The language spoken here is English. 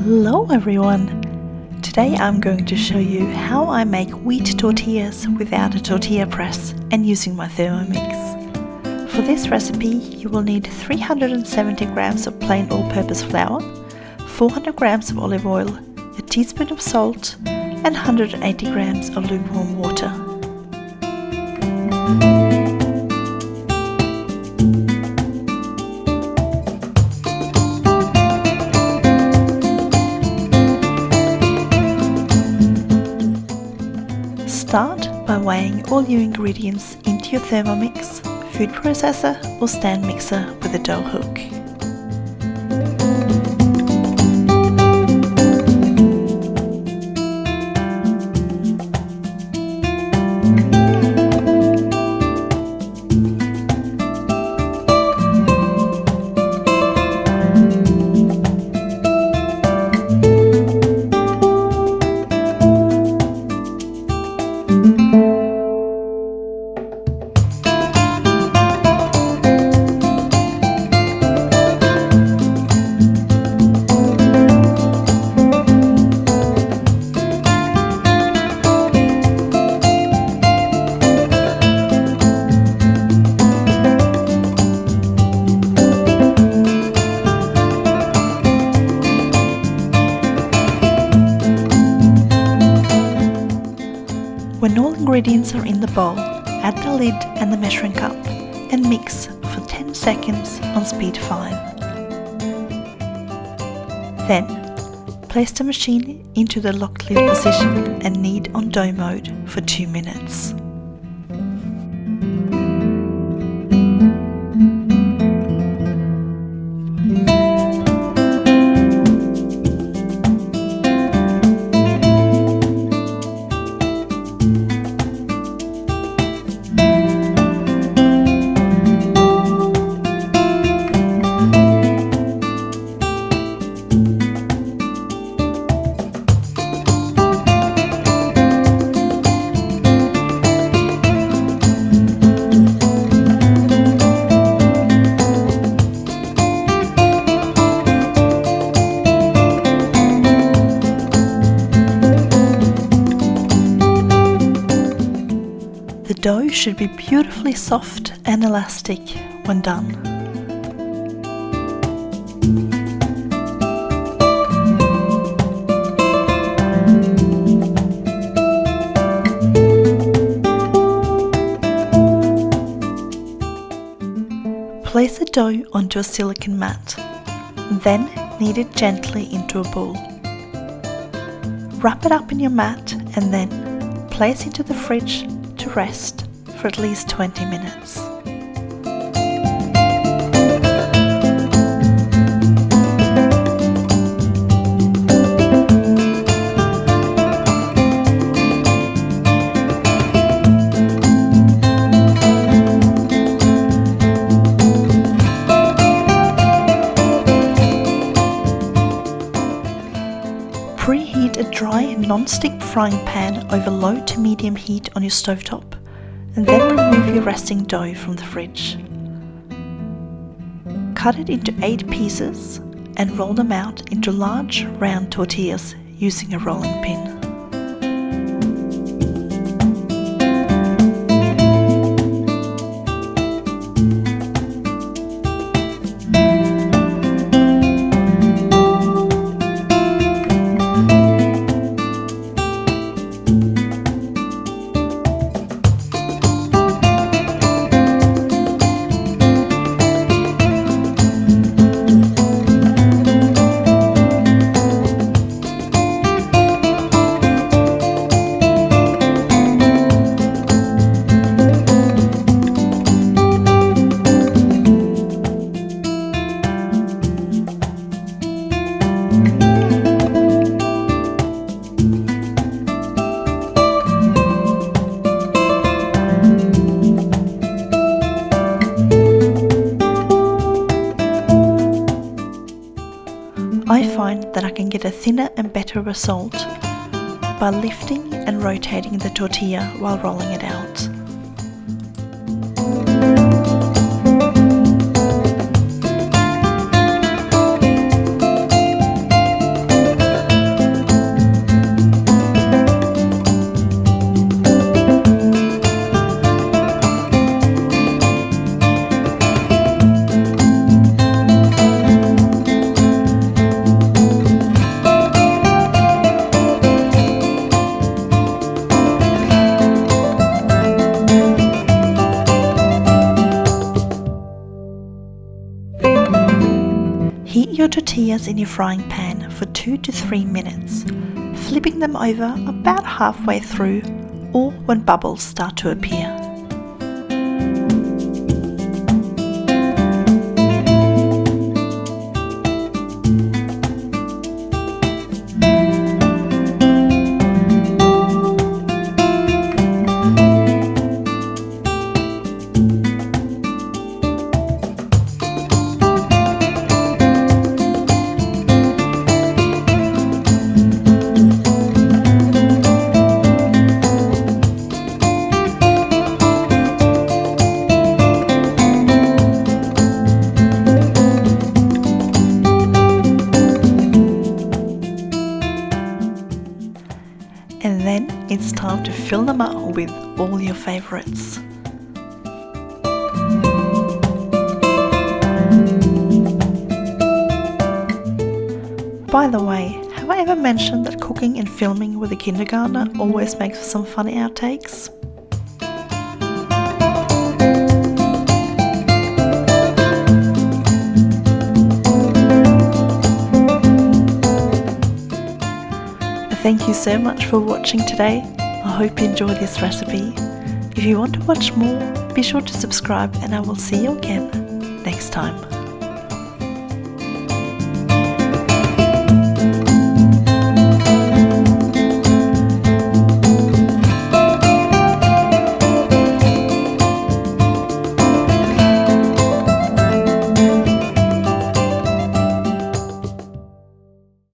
Hello everyone! Today I'm going to show you how I make wheat tortillas without a tortilla press and using my Thermomix. For this recipe you will need 370 grams of plain all-purpose flour, 400 grams of olive oil, a teaspoon of salt and 180 grams of lukewarm water. Start by weighing all your ingredients into your Thermomix, food processor or stand mixer with a dough hook. When all ingredients are in the bowl, add the lid and the measuring cup and mix for 10 seconds on speed 5. Then, place the machine into the locked lid position and knead on dough mode for 2 minutes. The dough should be beautifully soft and elastic when done. Place the dough onto a silicone mat, then knead it gently into a ball. Wrap it up in your mat and then place into the fridge to rest for at least 20 minutes. Preheat a dry non-stick frying pan over low to medium heat on your stovetop and then remove your resting dough from the fridge. Cut it into 8 pieces and roll them out into large round tortillas using a rolling pin. I find that I can get a thinner and better result by lifting and rotating the tortilla while rolling it out. Heat your tortillas in your frying pan for 2 to 3 minutes, flipping them over about halfway through or when bubbles start to appear. And then it's time to fill them up with all your favorites. By the way, have I ever mentioned that cooking and filming with a kindergartner always makes for some funny outtakes? Thank you so much for watching today. I hope you enjoyed this recipe. If you want to watch more, be sure to subscribe and I will see you again next time.